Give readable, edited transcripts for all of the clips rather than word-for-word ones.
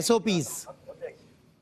SOPs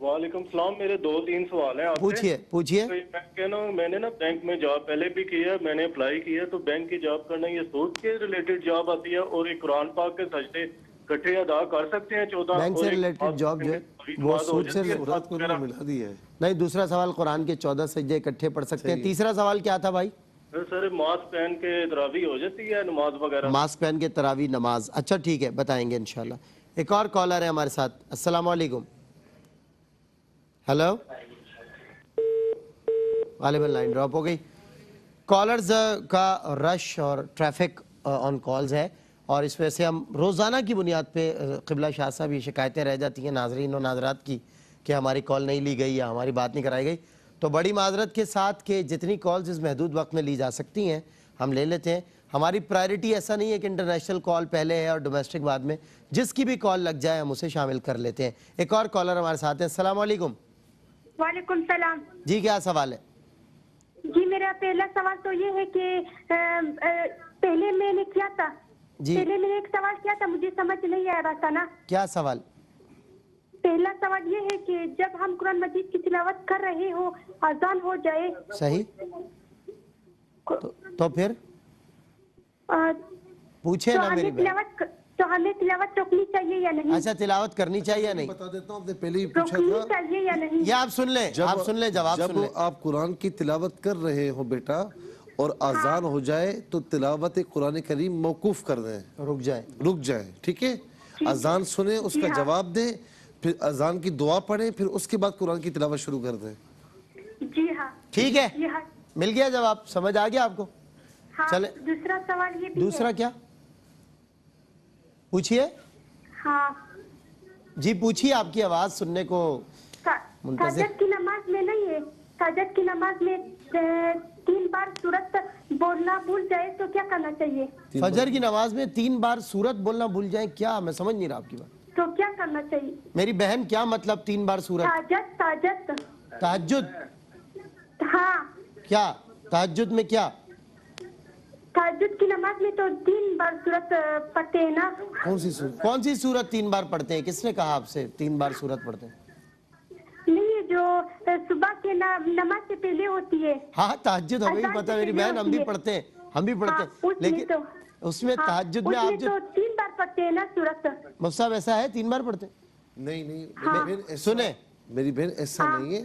وعلیکم السلام. میرے 2-3 سوال ہیں آپ سے. پوچھیے پوچھیے. میں نے نا بینک میں جاب پہلے بھی کی ہے, میں نے اپلائی کی ہے, تو بینک کی جاب کرنا یہ سود کے ریلیٹڈ جاب آتی ہے, اور ایک قرآن پاک کے سجدے اکٹھے ادا کر سکتے ہیں 14. بینک سے ریلیٹڈ جاب جو ہے وہ سود سے رات کو انہوں نے ملا دی ہے. نہیں. دوسرا سوال قرآن کے 14 سجدے اکٹھے پڑھ سکتے ہیں. تیسرا سوال کیا تھا بھائی؟ سر ماسک پہن کے تراویح ہو جاتی ہے, نماز وغیرہ. ماسک پہن کے تراویح نماز. اچھا ٹھیک ہے, بتائیں گے انشاءاللہ. ایک اور کالر ہے ہمارے ساتھ. السلام علیکم. ہیلو. غالباً لائن ڈراپ ہو گئی. کالرز کا رش اور ٹریفک آن کالز ہے, اور اس وجہ سے ہم روزانہ کی بنیاد پہ قبلہ شاہ صاحب یہ شکایتیں رہ جاتی ہیں ناظرین و ناظرات کی کہ ہماری کال نہیں لی گئی یا ہماری بات نہیں کرائی گئی. تو بڑی معذرت کے ساتھ کہ جتنی کالز اس محدود وقت میں لی جا سکتی ہیں ہم لے لیتے ہیں. ہماری پرائرٹی ایسا نہیں ہے کہ انٹرنیشنل کال پہلے ہے اور ڈومیسٹک بعد میں. جس کی بھی کال لگ جائے ہم اسے شامل کر لیتے ہیں. ایک اور کالر ہمارے ساتھ ہیں. السلام علیکم. وعلیکم السلام. جی کیا سوال ہے؟ جی میرا پہلا سوال تو یہ ہے کہ پہلے میں نے کیا تھا, پہلے میں نے ایک سوال کیا تھا, مجھے سمجھ نہیں آ رہا تھا نا. کیا سوال؟ پہلا سوال یہ ہے کہ جب ہم قرآن مجید کی تلاوت کر رہے ہو, اذان ہو جائے. صحیح. تو پھر پوچھے نا میری بہن. تو ہمیں تلاوت روکنی چاہیے یا نہیں؟ اچھا تلاوت کرنی چاہیے یا نہیں؟ بتا دیتا ہوں, آپ نے پہلے ہی پوچھا روکنی تھا. چاہیے یا نہیں؟ یہ آپ سن لیں, آپ سن لیں, جواب سن لیں. جب آپ قرآن کی تلاوت کر رہے ہو بیٹا اور اذان ہو جائے تو تلاوت قرآن کریم موقوف کر دیں, رک جائیں. ٹھیک ہے, اذان سنیں, اس کا جواب دیں, پھر اذان کی دعا پڑھیں, پھر اس کے بعد قرآن کی تلاوت شروع کر دیں. جی ہاں. ٹھیک ہے, مل گیا جواب, سمجھ آ گیا آپ کو؟ چلے دوسرا سوال یہ بھی. دوسرا کیا پوچھیے؟ ہاں جی پوچھیے, آپ کی آواز سننے کو منتظر. فجر کی نماز میں نہیں ہے, فجر کی نماز میں 3 بار سورت بولنا بھول جائے تو کیا کرنا چاہیے؟ فجر کی نماز میں 3 بار سورت بولنا بھول جائیں, کیا میں سمجھ نہیں رہا آپ کی بات. تو کیا کرنا چاہیے میری بہن کیا مطلب 3 بار سورت؟ تہجد. ہاں کیا تہجد میں کیا؟ تہجد کی نماز میں تو 3 بار سورت پڑھتے ہیں نا. کون سی سورت 3 بار پڑھتے ہیں؟ کس نے کہا آپ سے 3 بار سورت پڑھتے ہیں؟ نہیں, جو صبح کے نماز سے پہلے ہوتی ہے. ہاں تہجد ہمیں بھی پتا میری بہن, ہم بھی پڑھتے ہیں, ہم بھی پڑھتے ہیں, لیکن اس میں تہجد میں آپ جو 3 بار پڑھتے ہیں نا سورت. مصعب ایسا ہے 3 بار پڑھتے ہیں؟ نہیں, سنیں میری بہن ایسا نہیں ہے.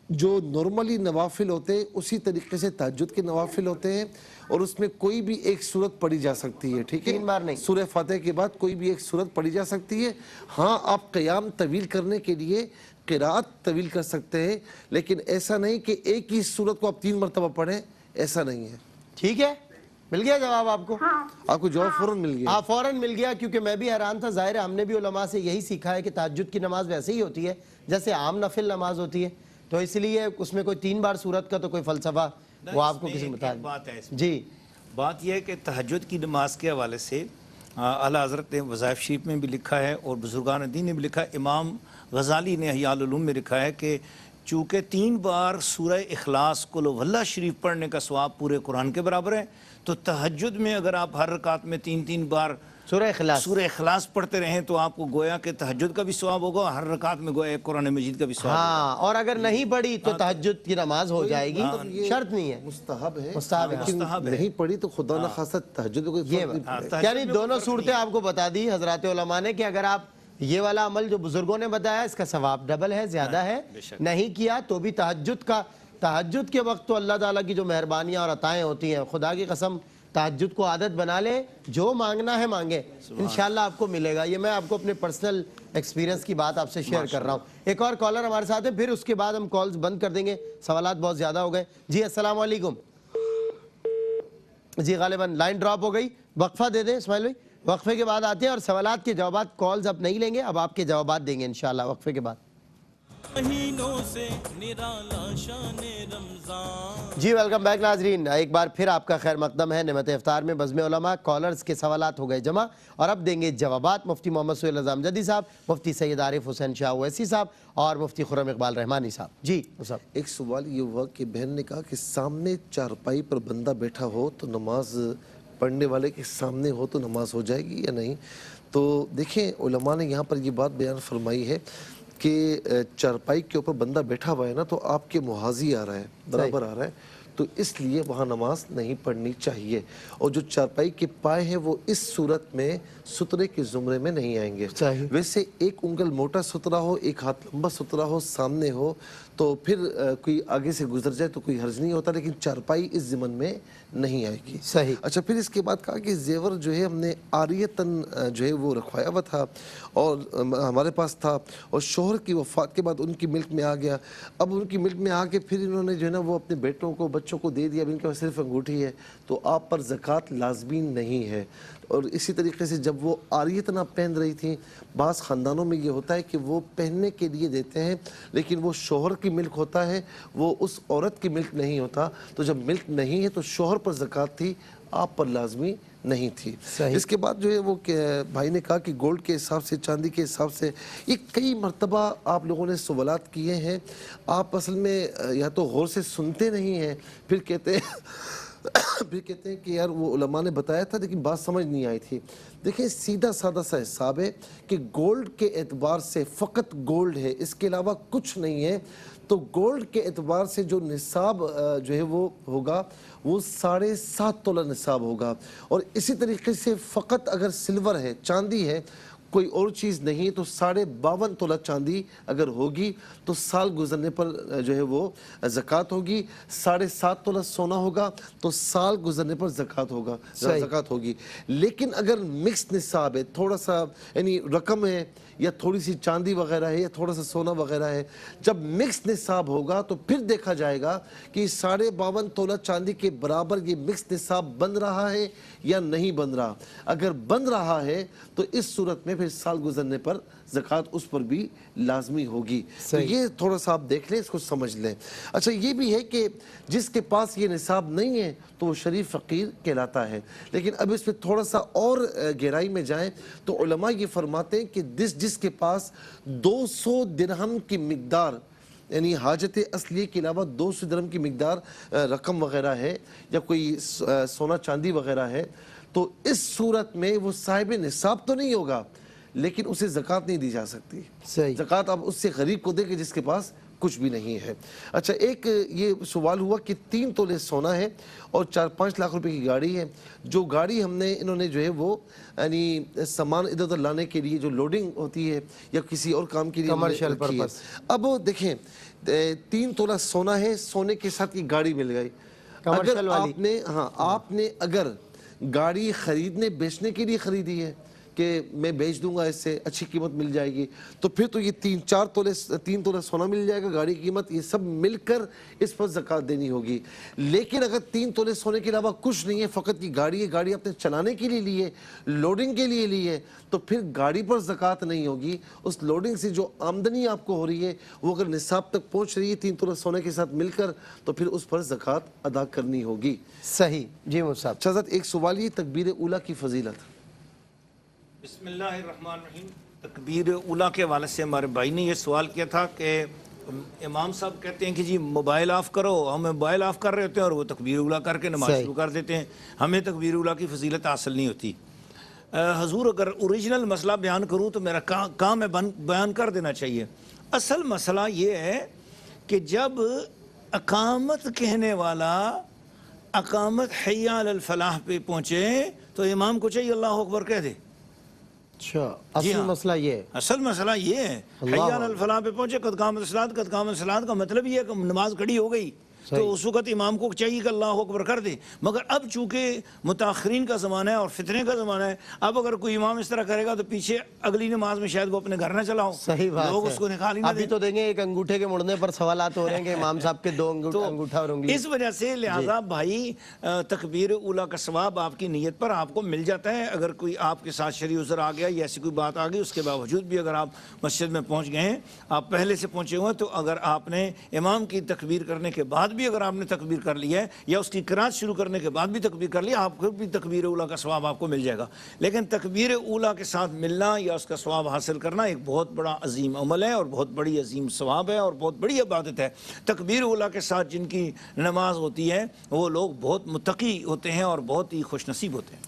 جو نارملی نوافل ہوتے ہیں اسی طریقے سے تہجد کے نوافل ہوتے ہیں, اور اس میں کوئی بھی ایک سورت پڑھی جا سکتی ہے. ٹھیک ہے, 3 بار نہیں, سورہ فاتحہ کے بعد کوئی بھی ایک سورت پڑھی جا سکتی ہے. ہاں آپ قیام طویل کرنے کے لیے قرات طویل کر سکتے ہیں, لیکن ایسا نہیں کہ ایک ہی سورت کو آپ 3 مرتبہ پڑھیں, ایسا نہیں ہے. ٹھیک ہے, مل گیا جواب آپ کو؟ آپ کو جواب فوراً مل گیا. ہاں فوراً مل گیا, کیونکہ میں بھی حیران تھا. ظاہر ہے ہم نے بھی علماء سے یہی سیکھا ہے کہ تہجد کی نماز ویسے ہی ہوتی ہے جیسے عام نفل نماز ہوتی ہے, تو اس لیے اس میں کوئی 3 بار سورت کا تو کوئی فلسفہ وہ آپ کو کسی بتا دیں. جی بات یہ ہے کہ تہجد کی نماز کے حوالے سے اعلیٰ حضرت نے وظائف شریف میں بھی لکھا ہے اور بزرگان دین نے بھی لکھا ہے. امام غزالی نے احیاء العلوم میں لکھا ہے کہ چونکہ 3 بار سورہ اخلاص قل واللہ شریف پڑھنے کا ثواب پورے قرآن کے برابر ہے, تو تہجد میں اگر آپ ہر رکعت میں 3 بار سورہ اخلاص پڑھتے رہیں تو آپ کو گویا کہ تہجد کا بھی ثواب ہوگا, ہر رکعت میں گویا قرآن مجید کا بھی ثواب ہوگا. ہاں, اور اگر نہیں پڑھی تو تہجد کی نماز ہو جائے گی, شرط نہیں ہے, مستحب ہے. مستحب ہے, نہیں پڑھی تو خدا نخواستہ تہجد کو یعنی دونوں صورتیں آپ کو بتا دی حضرات علماء نے کہ اگر آپ یہ والا عمل جو بزرگوں نے بتایا اس کا ثواب ڈبل ہے, زیادہ ہے. نہیں کیا تو بھی تہجد کے وقت تو اللہ تعالیٰ کی جو مہربانیاں اور عطائیں ہوتی ہیں, خدا کی قسم تہجد کو عادت بنا لے, جو مانگنا ہے مانگے, انشاءاللہ آپ کو ملے گا. یہ میں آپ کو اپنے پرسنل ایکسپیرینس کی بات آپ سے شیئر کر رہا ہوں. ایک اور کالر ہمارے ساتھ ہے, پھر اس کے بعد ہم کالز بند کر دیں گے, سوالات بہت زیادہ ہو گئے. جی السلام علیکم. جی غالباً لائن ڈراپ ہو گئی, وقفہ دے دیں اسماعیل بھائی, وقفے کے بعد آتے ہیں, اور سوالات کے جوابات کالز اب نہیں لیں گے, اب آپ کے جوابات دیں گے انشاءاللہ وقفے کے بعد. مہینوں سے نرالا شان رمضان. جی ویلکم بیک ناظرین, ایک بار پھر آپ کا خیر مقدم ہے نعمت افطار میں بزم علماء. کالرز کے سوالات ہو گئے جمع, اور اب دیں گے جوابات مفتی محمد سہیل رضا امجدی صاحب, مفتی سید عارف حسین شاہ اویسی صاحب اور مفتی خرم اقبال رحمانی صاحب. جی صاحب, ایک سوال یہ ہوا کہ بہن نے کہا کہ سامنے چارپائی پر بندہ بیٹھا ہو تو نماز پڑھنے والے کے سامنے ہو تو نماز ہو جائے گی یا نہیں. تو دیکھیں علماء نے یہاں پر یہ بات بیان فرمائی ہے کہ چارپائی کے اوپر بندہ بیٹھا ہوا ہے نا تو آپ کے محاذی آ رہا ہے، برابر آ رہا ہے، تو اس لیے وہاں نماز نہیں پڑھنی چاہیے. اور جو چارپائی کے پائے ہیں وہ اس صورت میں سترے کے زمرے میں نہیں آئیں گے. ویسے ایک انگل موٹا سترا ہو، ایک ہاتھ لمبا سترا ہو، سامنے ہو تو پھر کوئی آگے سے گزر جائے تو کوئی حرج نہیں ہوتا، لیکن چارپائی اس ضمن میں نہیں آئے گی. صحیح. اچھا، پھر اس کے بعد کہا کہ زیور جو ہے ہم نے عاریتاً جو ہے وہ رکھوایا ہوا تھا اور ہمارے پاس تھا، اور شوہر کی وفات کے بعد ان کی ملک میں آ گیا. اب ان کی ملک میں آ کے پھر انہوں نے جو ہے نا وہ اپنے بیٹوں کو بچوں کو دے دیا، اب ان کے پاس صرف انگوٹھی ہے، تو آپ پر زکوٰۃ لازمی نہیں ہے. اور اسی طریقے سے جب وہ عاریتاً آپ پہن رہی تھیں، بعض خاندانوں میں یہ ہوتا ہے کہ وہ پہننے کے لیے دیتے ہیں لیکن وہ شوہر کی ملک ہوتا ہے، وہ اس عورت کی ملک نہیں ہوتا. تو جب ملک نہیں ہے تو شوہر پر زکوٰۃ تھی، آپ پر لازمی نہیں تھی. اس کے بعد جو ہے وہ بھائی نے کہا کہ گولڈ کے حساب سے، چاندی کے حساب سے، یہ کئی مرتبہ آپ لوگوں نے سوالات کیے ہیں. آپ اصل میں یا تو غور سے سنتے نہیں ہیں، پھر کہتے ہیں کہ یار وہ علماء نے بتایا تھا لیکن بات سمجھ نہیں آئی تھی. دیکھیں، سیدھا سادہ سا حساب ہے کہ گولڈ کے اعتبار سے فقط گولڈ ہے، اس کے علاوہ کچھ نہیں ہے. تو گولڈ کے اعتبار سے جو نصاب جو ہے وہ ہوگا وہ 7.5 تولہ نصاب ہوگا. اور اسی طریقے سے فقط اگر سلور ہے، چاندی ہے، کوئی اور چیز نہیں، تو 52.5 تولہ چاندی اگر ہوگی تو سال گزرنے پر جو ہے وہ زکوٰۃ ہوگی. 7.5 تولہ سونا ہوگا تو سال گزرنے پر زکوٰۃ ہوگی. لیکن اگر مکس نصاب ہے، تھوڑا سا یعنی رقم ہے یا تھوڑی سی چاندی وغیرہ ہے یا تھوڑا سا سونا وغیرہ ہے، جب مکس نصاب ہوگا تو پھر دیکھا جائے گا کہ 52.5 تولہ چاندی کے برابر یہ مکس نصاب بن رہا ہے یا نہیں بن رہا. اگر بن رہا ہے تو اس صورت میں پھر سال گزرنے پر زکوٰۃ اس پر بھی لازمی ہوگی. تو یہ تھوڑا سا آپ دیکھ لیں، اس کو سمجھ لیں. اچھا، یہ بھی ہے کہ جس کے پاس یہ نصاب نہیں ہے تو وہ شریف فقیر کہلاتا ہے. لیکن اب اس پہ تھوڑا سا اور گہرائی میں جائیں تو علماء یہ فرماتے ہیں کہ جس کے پاس 200 درہم کی مقدار، یعنی حاجت اصلیہ کے علاوہ 200 درہم کی مقدار رقم وغیرہ ہے یا کوئی سونا چاندی وغیرہ ہے، تو اس صورت میں وہ صاحب نصاب تو نہیں ہوگا لیکن اسے زکوٰۃ نہیں دی جا سکتی. زکوٰۃ آپ اس سے غریب کو دیں کہ جس کے پاس کچھ بھی نہیں ہے. اچھا، ایک یہ سوال ہوا کہ 3 تولے سونا ہے اور 4-5 لاکھ روپے کی گاڑی ہے. جو گاڑی ہم نے انہوں نے جو ہے وہ یعنی سامان ادھر ادھر لانے کے لیے جو لوڈنگ ہوتی ہے یا کسی اور کام کے لیے کمرشل پرپس. اب دیکھیں، 3 تولہ سونا ہے، سونے کے ساتھ یہ گاڑی مل گئی. اگر آپ نے اگر گاڑی خریدنے بیچنے کے لیے خریدی ہے کہ میں بیچ دوں گا، اس سے اچھی قیمت مل جائے گی، تو پھر تو یہ 3 تولہ سونا مل جائے گا، گاڑی کی قیمت، یہ سب مل کر اس پر زکوٰۃ دینی ہوگی. لیکن اگر 3 تولے سونے کے علاوہ کچھ نہیں ہے، فقط یہ گاڑی ہے، گاڑی آپ نے چلانے کے لیے لی ہے، لوڈنگ کے لیے لی ہے، تو پھر گاڑی پر زکوٰۃ نہیں ہوگی. اس لوڈنگ سے جو آمدنی آپ کو ہو رہی ہے وہ اگر نصاب تک پہنچ رہی ہے 3 تولہ سونے کے ساتھ مل کر، تو پھر اس پر زکوٰۃ ادا کرنی ہوگی. صحیح. جی مصعب. اچھا حضرت، ایک سوال یہ تکبیر اولیٰ کی فضیلت. بسم اللہ الرحمن الرحیم. تکبیر اولیٰ کے حوالے سے ہمارے بھائی نے یہ سوال کیا تھا کہ امام صاحب کہتے ہیں کہ جی موبائل آف کرو، ہم موبائل آف کر رہے ہوتے ہیں اور وہ تکبیر اولیٰ کر کے نماز شروع کر دیتے ہیں، ہمیں تکبیر اولیٰ کی فضیلت حاصل نہیں ہوتی. حضور، اگر اوریجنل مسئلہ بیان کروں تو میرا کام ہے بیان کر دینا چاہیے. اصل مسئلہ یہ ہے کہ جب اقامت کہنے والا اقامت حی علی الفلاح پہ پہنچے تو امام کو چاہیے اللہ اکبر کہہ دے. اچھا، اصل مسئلہ یہ ہے. اصل مسئلہ یہ ہے، حی علی الفلاح پہ پہنچے، قد قامت الصلاۃ، قد قامت الصلاۃ کا مطلب یہ ہے کہ نماز کھڑی ہو گئی، تو اس وقت امام کو چاہیے کہ اللہ اکبر کر دے. مگر اب چونکہ متاخرین کا زمانہ ہے اور فتنے کا زمانہ ہے، اب اگر کوئی امام اس طرح کرے گا تو پیچھے اگلی نماز میں شاید وہ اپنے گھر نہ چلاؤ. صحیح بات ہے. لوگ اس کو نکال ہی نہ دیں. ابھی تو دیکھیں ایک انگوٹھے کے مڑنے پر سوالات ہو رہے ہیں کہ امام صاحب کے 2 انگوٹھا اور انگلی. اس وجہ سے لہٰذا بھائی، تکبیر اولیٰ کا ثواب آپ کی نیت پر آپ کو مل جاتا ہے. اگر کوئی آپ کے ساتھ شرعی عذر آ گیا یا ایسی کوئی بات آ گئی، اس کے باوجود بھی اگر آپ مسجد میں پہنچ گئے ہیں، آپ پہلے سے پہنچے ہوئے ہیں، تو اگر آپ نے امام کی تکبیر کرنے کے بعد بھی اگر آپ نے تکبیر کر لی ہے یا اس کی قرات شروع کرنے کے بعد بھی تکبیر کر لی، آپ کو بھی تکبیر اولیٰ کا ثواب آپ کو مل جائے گا. لیکن تکبیر اولیٰ کے ساتھ ملنا یا اس کا ثواب حاصل کرنا ایک بہت بڑا عظیم عمل ہے اور بہت بڑی عظیم ثواب ہے اور بہت بڑی عبادت ہے. تکبیر اولیٰ کے ساتھ جن کی نماز ہوتی ہے وہ لوگ بہت متقی ہوتے ہیں اور بہت ہی خوش نصیب ہوتے ہیں.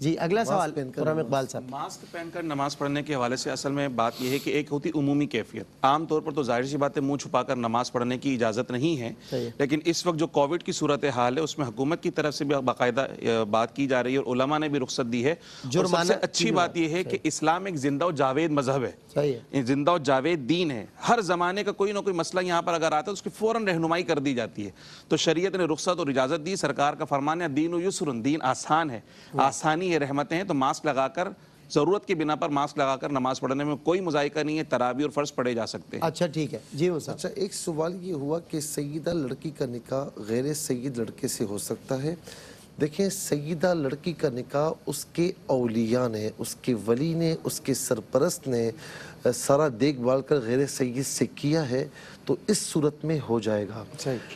جی اگلا سوال خرم اقبال صاحب. ماسک پہن کر نماز پڑھنے کے حوالے سے اصل میں بات یہ ہے کہ ایک ہوتی عمومی کیفیت. عام طور پر تو ظاہر سی بات ہے منہ چھپا کر نماز پڑھنے کی اجازت نہیں ہے, لیکن اس وقت جو کووڈ کی صورتحال ہے اس میں حکومت کی طرف سے بھی باقاعدہ بات کی جا رہی ہے اور علماء نے بھی رخصت دی ہے. اور سب سے اچھی بات یہ ہے کہ اسلام ایک زندہ و جاوید مذہب ہے, زندہ و جاوید دین ہے. ہر زمانے کا کوئی نہ کوئی مسئلہ یہاں پر اگر آتا ہے تو اس کی فوراً رہنمائی کر دی جاتی ہے. تو شریعت نے رخصت اور اجازت دی. سرکار کا فرمان ہے دین و یسر, دین آسان ہے, آسانی ہے, رحمتیں ہیں. تو ماسک لگا کر, ضرورت کی بنا پر ماسک لگا کر نماز پڑھنے میں کوئی مذائقہ نہیں ہے. تراویح اور فرض پڑھے جا سکتے ہیں. اچھا ٹھیک ہے جی. وہ اچھا ایک سوال یہ ہوا کہ سیدہ لڑکی کا نکاح غیر سید لڑکے سے ہو سکتا ہے؟ دیکھیں سیدہ لڑکی کا نکاح اس کے اولیاء نے, اس کے ولی نے, اس کے سرپرست نے سارا دیکھ بھال کر غیر سید سے کیا ہے تو اس صورت میں ہو جائے گا.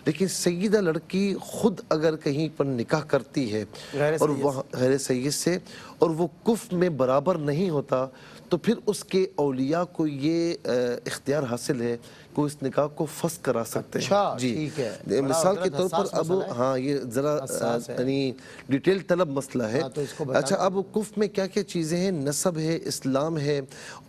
لیکن سیدہ لڑکی خود اگر کہیں پر نکاح کرتی ہے اور وہ غیر سید سے اور وہ کفر میں برابر نہیں ہوتا تو پھر اس کے اولیاء کو یہ اختیار حاصل ہے کہ اس نکاح کو فسخ کرا سکتے ہیں. جی مثال کے طور پر اب ہاں یہ ذرا یعنی ڈیٹیل طلب مسئلہ ہے. اچھا اب کفر میں کیا کیا چیزیں ہیں؟ نسب ہے, اسلام ہے,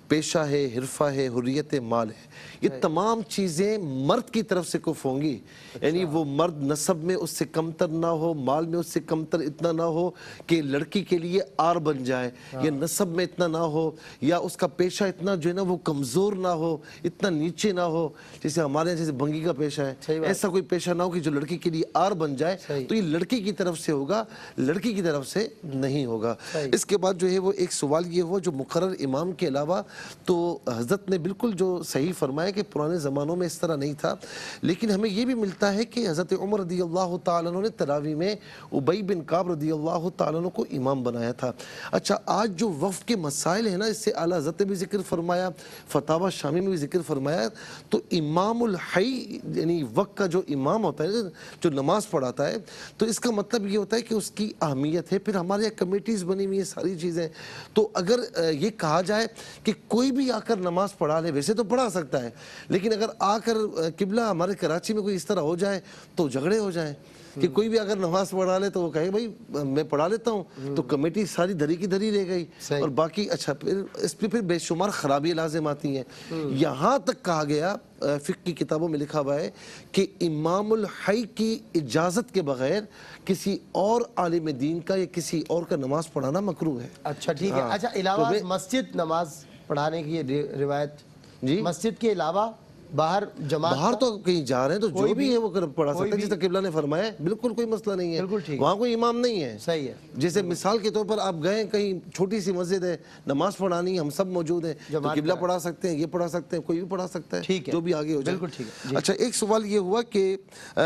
پیشہ ہے, حرفہ ہے, حریت مال ہے. یہ تمام چیزیں مرد کی طرف سے کفر ہوں گی. یعنی وہ مرد نسب میں اس سے کمتر نہ ہو, مال میں اس سے کمتر اتنا نہ ہو کہ لڑکی کے لیے آر بن جائے, یا نسب میں اتنا نہ ہو, یا اس کا پیشہ اتنا جو ہے نا وہ کمزور نہ ہو, اتنا نیچے نہ ہو جیسے ہمارے یہاں جیسے بھنگی کا پیشہ ہے, ایسا کوئی پیشہ نہ ہو کہ جو لڑکی کے لیے آر بن جائے. تو یہ لڑکی کی طرف سے ہوگا, لڑکی کی طرف سے نہیں ہوگا. اس کے بعد جو ہے وہ ایک سوال یہ ہوا جو مقرر امام کے علاوہ تو حضرت نے بالکل جو صحیح فرمایا کہ پرانے زمانوں میں اس طرح نہیں تھا, لیکن ہمیں یہ بھی ملتا ہے کہ حضرت عمر رضی اللہ تعالیٰ عنہ نے تراویح میں ابی بن کعب رضی اللہ تعالیٰ عنہ کو امام بنایا تھا. اچھا آج جو وفد کے مسائل ہیں نا, اس سے اعلیٰ حضرت نے بھی ذکر فرمایا, فتاوی شامی میں بھی ذکر فرمایا. تو امام الحی یعنی وقت کا جو امام ہوتا ہے جو نماز پڑھاتا ہے, تو اس کا مطلب یہ ہوتا ہے کہ اس کی اہمیت ہے. پھر ہمارے یہاں کمیٹیز بنی ہوئی ہیں ساری چیزیں, تو اگر یہ کہا جائے کہ کوئی بھی آ کر نماز پڑھا لے, ویسے تو پڑھا سکتا ہے, لیکن اگر آ کر قبلہ ہمارے کراچی میں کوئی اس طرح ہو جائے تو جھگڑے ہو جائیں کہ کوئی بھی اگر نماز پڑھا لے تو وہ کہے بھائی میں پڑھا لیتا ہوں, تو کمیٹی ساری دھری کی دھری رہ گئی. اور باقی اچھا پھر اس پہ پھر بے شمار خرابی لازم آتی ہیں. یہاں تک کہا گیا فقہ کی کتابوں میں لکھا ہوا ہے کہ امام الحی کی اجازت کے بغیر کسی اور عالم دین کا یا کسی اور کا نماز پڑھانا مکروہ ہے. اچھا ٹھیک ہے. اچھا علاوہ مسجد نماز پڑھانے کی روایت, جی مسجد کے علاوہ باہر جماعت, باہر تو کہیں جا رہے ہیں تو جو بھی ہے وہ پڑھا سکتا ہے جس طرح قبلہ نے فرمایا ہے, بالکل کوئی مسئلہ نہیں ہے. وہاں کوئی امام نہیں ہے. صحیح ہے. جیسے مثال کے طور پر آپ گئے کہیں چھوٹی سی مسجد ہے, نماز پڑھانی, ہم سب موجود ہیں, تو قبلہ پڑھا سکتے ہیں, یہ پڑھا سکتے ہیں, کوئی بھی پڑھا سکتا ہے, جو بھی آگے ہو جائے. بالکل ٹھیک ہے. اچھا ایک سوال یہ ہوا کہ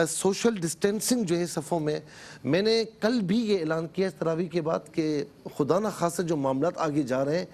سوشل ڈسٹینسنگ جو ہے صفوں میں نے کل بھی یہ اعلان کیا اس تراویح کے بعد کہ خدا نہ خاصہ جو معاملات آگے جا رہے ہیں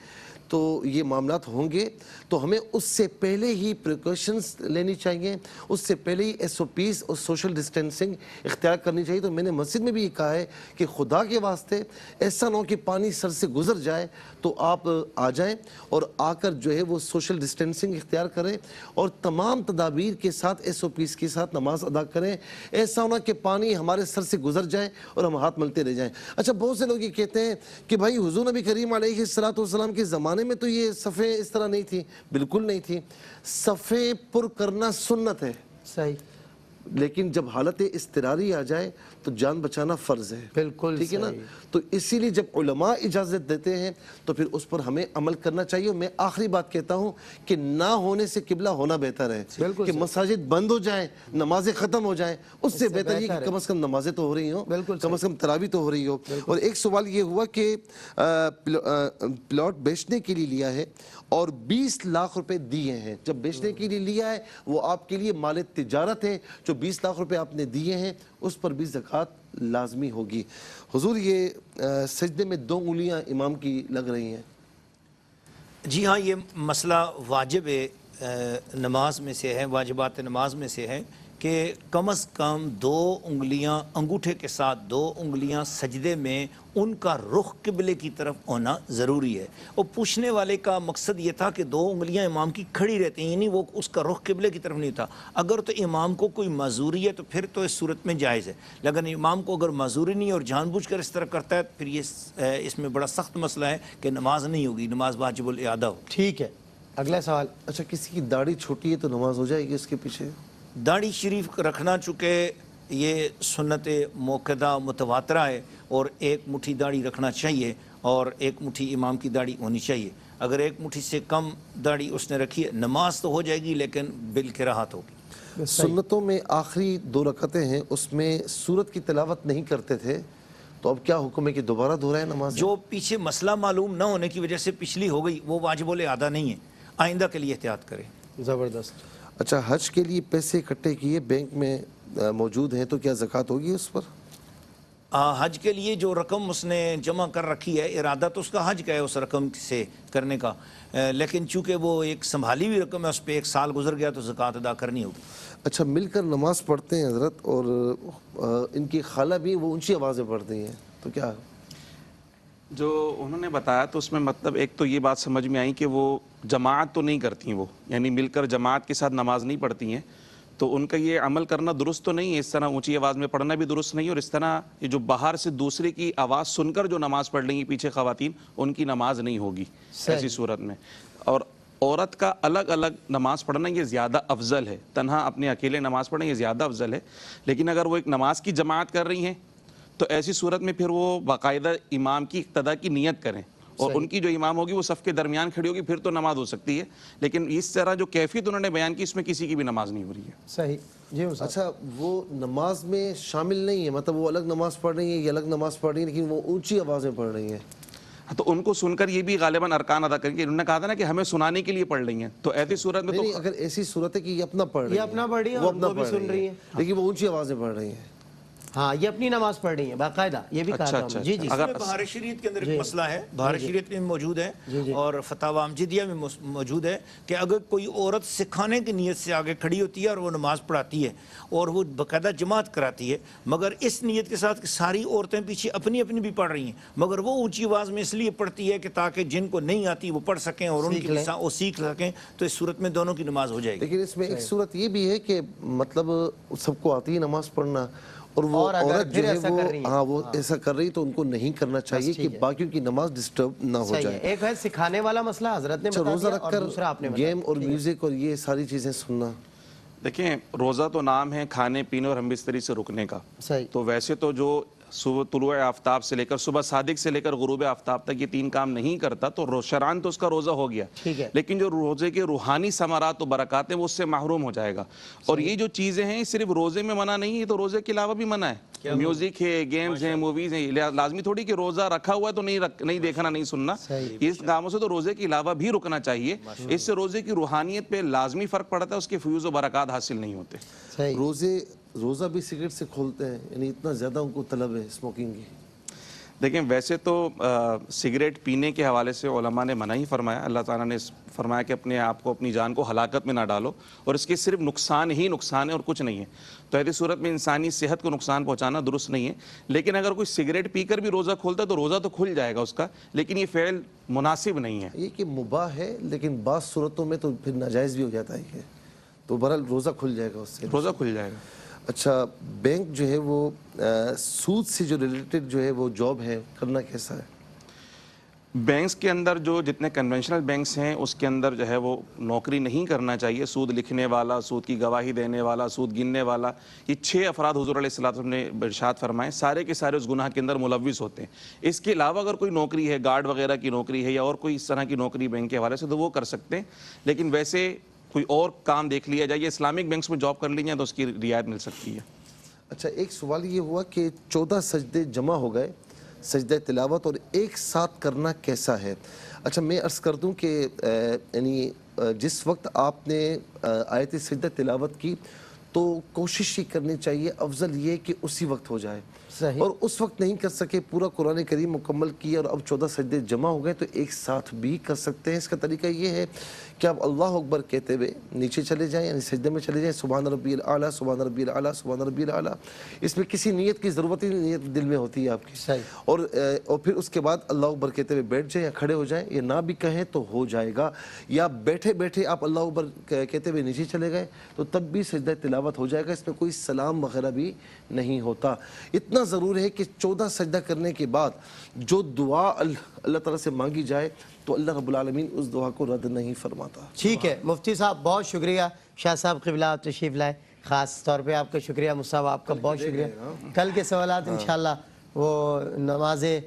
تو یہ معاملات ہوں گے, تو ہمیں اس سے پہلے ہی پریکاشنز لینی چاہیے, اس سے پہلے ہی ایس او پیز اور سوشل ڈسٹینسنگ اختیار کرنی چاہیے. تو میں نے مسجد میں بھی یہ کہا ہے کہ خدا کے واسطے ایسا نہ ہو کہ پانی سر سے گزر جائے, تو آپ آ جائیں اور آ کر جو ہے وہ سوشل ڈسٹینسنگ اختیار کریں اور تمام تدابیر کے ساتھ ایس او پیز کے ساتھ نماز ادا کریں. ایسا ہونا کہ پانی ہمارے سر سے گزر جائے اور ہم ہاتھ ملتے رہ جائیں. اچھا بہت سے لوگ یہ کہتے ہیں کہ بھائی حضور نبی کریم علیہ الصلوۃ والسلام کے زمانے میں تو یہ صفیں اس طرح نہیں تھی. بالکل نہیں تھی. صفیں پر کرنا سنت ہے, صحیح, لیکن جب حالت اضطراری آ جائے تو جان بچانا فرض ہے. بالکل ٹھیک ہے نا. تو اسی لیے جب علماء اجازت دیتے ہیں تو پھر اس پر ہمیں عمل کرنا چاہیے. میں آخری بات کہتا ہوں کہ نہ ہونے سے قبلہ ہونا بہتر ہے. کہ مساجد بند ہو جائیں, نمازیں ختم ہو جائیں, اس سے بہتر یہ کہ کم از کم نمازیں تو ہو رہی ہوں, کم از کم تراویح تو ہو رہی ہو. اور ایک سوال یہ ہوا کہ پلاٹ بیچنے کے لیے لیا ہے اور 20 لاکھ روپے دیے ہیں. جب بیچنے کے لیے لیا ہے وہ آپ کے لیے مال تجارت ہے, جو 20 لاکھ روپے آپ نے دیے ہیں اس پر بھی زکوٰۃ لازمی ہوگی. حضور یہ سجدے میں 2 انگلیاں امام کی لگ رہی ہیں. جی ہاں, یہ مسئلہ واجب نماز میں سے ہے, واجبات نماز میں سے ہے کہ کم از کم 2 انگلیاں انگوٹھے کے ساتھ 2 انگلیاں سجدے میں ان کا رخ قبلے کی طرف ہونا ضروری ہے. اور پوچھنے والے کا مقصد یہ تھا کہ 2 انگلیاں امام کی کھڑی رہتی ہیں، یعنی وہ اس کا رخ قبلے کی طرف نہیں تھا. اگر تو امام کو کوئی معذوری ہے تو پھر تو اس صورت میں جائز ہے، لیکن امام کو اگر معذوری نہیں اور جان بوجھ کر اس طرح کرتا ہے پھر یہ اس میں بڑا سخت مسئلہ ہے کہ نماز نہیں ہوگی، نماز واجب الاعادہ ہوگی. ٹھیک ہے، اگلا سوال. اچھا کسی کی داڑھی چھوٹی ہے تو نماز ہو جائے گی اس کے پیچھے؟ داڑھی شریف رکھنا چونکہ یہ سنت موقدہ متواترہ ہے اور 1 مٹھی داڑھی رکھنا چاہیے اور 1 مٹھی امام کی داڑھی ہونی چاہیے. اگر 1 مٹھی سے کم داڑھی اس نے رکھی ہے نماز تو ہو جائے گی لیکن بالکراہت ہوگی. سنتوں میں آخری 2 رکعتیں ہیں، اس میں سورت کی تلاوت نہیں کرتے تھے، تو اب کیا حکم ہے کہ دوبارہ دہرائیں نماز؟ جو پیچھے مسئلہ معلوم نہ ہونے کی وجہ سے پچھلی ہو گئی وہ واجب الاعادہ نہیں ہے، آئندہ کے لیے احتیاط کریں. زبردست. اچھا حج کے لیے پیسے اکٹھے کیے بینک میں موجود ہیں تو کیا زکوٰۃ ہوگی اس پر؟ حج کے لیے جو رقم اس نے جمع کر رکھی ہے، ارادہ تو اس کا حج کا ہے اس رقم سے کرنے کا، لیکن چونکہ وہ ایک سنبھالی ہوئی رقم ہے اس پہ 1 سال گزر گیا تو زکوٰۃ ادا کرنی ہوگی. اچھا مل کر نماز پڑھتے ہیں حضرت اور ان کی خالہ بھی وہ اونچی آوازیں پڑھتی ہیں، تو کیا؟ جو انہوں نے بتایا تو اس میں مطلب ایک تو یہ بات سمجھ میں آئی کہ وہ جماعت تو نہیں کرتی وہ، یعنی مل کر جماعت کے ساتھ نماز نہیں پڑھتی ہیں، تو ان کا یہ عمل کرنا درست تو نہیں ہے. اس طرح اونچی آواز میں پڑھنا بھی درست نہیں ہے، اور اس طرح یہ جو باہر سے دوسرے کی آواز سن کر جو نماز پڑھ لیں گی پیچھے خواتین، ان کی نماز نہیں ہوگی ایسی صورت میں. اور عورت کا الگ الگ نماز پڑھنا یہ زیادہ افضل ہے، تنہا اپنے اکیلے نماز پڑھنا یہ زیادہ افضل ہے. لیکن اگر وہ ایک نماز کی جماعت کر رہی ہیں تو ایسی صورت میں پھر وہ باقاعدہ امام کی اقتداء کی نیت کریں، اور ان کی جو امام ہوگی وہ صف کے درمیان کھڑی ہوگی، پھر تو نماز ہو سکتی ہے. لیکن اس طرح جو کیفیت انہوں نے بیان کی اس میں کسی کی بھی نماز نہیں ہو رہی ہے. صحیح جی. اچھا وہ نماز میں شامل نہیں ہے، مطلب وہ الگ نماز پڑھ رہی ہیں، یہ الگ نماز پڑھ رہی ہیں لیکن وہ اونچی آوازیں پڑھ رہی ہیں، تو ان کو سن کر یہ بھی غالباً ارکان ادا کریں گے. انہوں نے کہا تھا نا کہ ہمیں سنانے کے لیے پڑھ رہی ہیں، تو ایسی صورت میں تو اگر ایسی صورت ہے کہ یہ اپنا پڑھ رہی ہیں، یہ اپنا پڑھ رہی ہیں وہ اور اپنا وہ بھی پڑھ سن رہی ہیں، لیکن وہ اونچی آوازیں پڑھ رہی ہیں. ہاں یہ اپنی نماز پڑھ رہی ہیں باقاعدہ، یہ بھی کہا تھا. جی جی. اگر بہار شریعت کے اندر ایک مسئلہ ہے، بہار شریعت میں موجود ہے اور فتاوی امجدیہ میں موجود ہے کہ اگر کوئی عورت سکھانے کی نیت سے آگے کھڑی ہوتی ہے اور وہ نماز پڑھاتی ہے اور وہ باقاعدہ جماعت کراتی ہے، مگر اس نیت کے ساتھ کہ ساری عورتیں پیچھے اپنی اپنی بھی پڑھ رہی ہیں، مگر وہ اونچی آواز میں اس لیے پڑھتی ہے کہ تاکہ جن کو نہیں آتی وہ پڑھ سکیں اور ان کی وہ سیکھ سکیں، تو اس صورت میں دونوں کی نماز ہو جائے گی. لیکن اس میں ایک صورت یہ بھی ہے کہ مطلب سب کو آتی ہے نماز پڑھنا، اور وہ عورت جو ہے وہ وہ ایسا کر رہی تو ان کو نہیں کرنا چاہیے کہ باقیوں کی نماز ڈسٹرب نہ ہو جائے. ایک ہے سکھانے والا مسئلہ حضرت نے بتا دیا، روزہ رکھ اور کر دوسرا آپ نے گیم اور میوزک اور یہ ساری چیزیں سننا. دیکھیں روزہ تو نام ہے کھانے پینے اور ہم بستری سے رکنے کا، تو ویسے تو جو صبح طلوع آفتاب سے لے کر صبح صادق سے لے کر غروب آفتاب تک یہ 3 کام نہیں کرتا تو شرعاً تو اس کا روزہ ہو گیا، لیکن جو روزے کے روحانی ثمرات و برکات ہیں وہ اس سے محروم ہو جائے گا. اور یہ جو چیزیں ہیں صرف روزے میں منع نہیں ہے، تو روزے کے علاوہ بھی منع ہے. میوزک ہے، گیمز ہیں، موویز ہیں، لازمی تھوڑی کہ روزہ رکھا ہوا ہے تو نہیں دیکھنا نہیں سننا. اس کاموں سے تو روزے کے علاوہ بھی رکنا چاہیے. اس سے روزے کی روحانیت پہ لازمی فرق پڑتا ہے، اس کے فیوز و برکات حاصل نہیں ہوتے. روزہ بھی سگریٹ سے کھولتے ہیں، یعنی اتنا زیادہ ان کو طلب ہے اسموکنگ کی. دیکھیں ویسے تو سگریٹ پینے کے حوالے سے علماء نے منع ہی فرمایا. اللہ تعالیٰ نے فرمایا کہ اپنے آپ کو اپنی جان کو ہلاکت میں نہ ڈالو، اور اس کے صرف نقصان ہی نقصان ہے اور کچھ نہیں ہے. تو ایسی صورت میں انسانی صحت کو نقصان پہنچانا درست نہیں ہے. لیکن اگر کوئی سگریٹ پی کر بھی روزہ کھولتا ہے تو روزہ تو کھل جائے گا اس کا، لیکن یہ فعل مناسب نہیں ہے. یہ کہ مباح ہے لیکن بعض صورتوں میں تو پھر ناجائز بھی ہو جاتا ہے، تو بہرحال روزہ کھل جائے گا اس سے. روزہ کھل جائے گا. اچھا بینک جو ہے وہ سود سے جو ریلیٹڈ جو ہے وہ جاب ہے، کرنا کیسا ہے؟ بینکس کے اندر جو جتنے کنونشنل بینکس ہیں اس کے اندر جو ہے وہ نوکری نہیں کرنا چاہیے. سود لکھنے والا، سود کی گواہی دینے والا، سود گننے والا، یہ 6 افراد حضور علیہ الصلوۃ والسلام نے ارشاد فرمائے سارے کے سارے اس گناہ کے اندر ملوث ہوتے ہیں. اس کے علاوہ اگر کوئی نوکری ہے، گارڈ وغیرہ کی نوکری ہے یا اور کوئی اس طرح کی نوکری بینک کے حوالے سے تو وہ کر سکتے ہیں. لیکن ویسے کوئی اور کام دیکھ لیا جائے، اسلامک بینکس میں جاب کر لی جائے تو اس کی رعایت مل سکتی ہے. اچھا ایک سوال یہ ہوا کہ 14 سجدے جمع ہو گئے، سجدہ تلاوت، اور ایک ساتھ کرنا کیسا ہے؟ اچھا میں عرض کر دوں کہ یعنی جس وقت آپ نے آیت سجدہ تلاوت کی تو کوشش یہ کرنی چاہیے افضل یہ کہ اسی وقت ہو جائے. صحیح. اور اس وقت نہیں کر سکے پورا قرآن کریم مکمل کیا اور اب 14 سجدے جمع ہو گئے تو ایک ساتھ بھی کر سکتے ہیں. اس کا طریقہ یہ ہے کہ آپ اللہ اکبر کہتے ہوئے نیچے چلے جائیں, یعنی سجدے میں چلے جائیں, سبحان ربی الاعلیٰ سبحان ربی الاعلیٰ سبحان ربی الاعلیٰ. اس میں کسی نیت کی ضرورت ہی نہیں, نیت دل میں ہوتی ہے آپ کی. صحیح. اور پھر اس کے بعد اللہ اکبر کہتے ہوئے بیٹھ جائیں یا کھڑے ہو جائیں, یا نہ بھی کہیں تو ہو جائے گا. یا بیٹھے بیٹھے آپ اللہ اکبر کہتے ہوئے نیچے چلے گئے تو تب بھی سجدہ تلاوت ہو جائے گا. اس میں کوئی سلام وغیرہ بھی نہیں ہوتا. اتنا ضرور ہے کہ 14 سجدہ کرنے کے بعد جو دعا اللہ تعالیٰ سے مانگی جائے تو اللہ رب العالمین اس دعا کو رد نہیں فرماتا. ٹھیک ہے مفتی صاحب, بہت شکریہ. شاہ صاحب قبلہ آپ تشریف لائے, خاص طور پہ آپ کا شکریہ. مصعب آپ کا بہت شکریہ. کل کے سوالات انشاءاللہ وہ نمازیں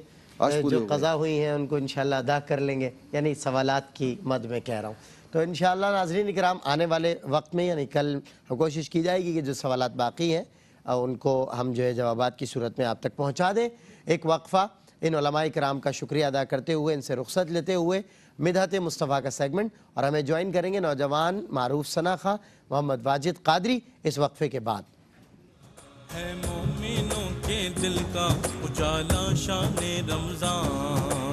جو قضا ہوئی ہیں ان کو انشاءاللہ ادا کر لیں گے, یعنی سوالات کی مد میں کہہ رہا ہوں. تو انشاءاللہ ناظرین اکرام آنے والے وقت میں یعنی کل کوشش کی جائے گی کہ جو سوالات باقی ہیں ان کو ہم جو ہے جوابات کی صورت میں آپ تک پہنچا دیں. ایک وقفہ ان علماء کرام کا شکریہ ادا کرتے ہوئے, ان سے رخصت لیتے ہوئے مدحت مصطفیٰ کا سیگمنٹ, اور ہمیں جوائن کریں گے نوجوان معروف ثنا خواں محمد واجد قادری اس وقفے کے بعد. ہے مومنوں کے دل کا اجالا شان رمضان.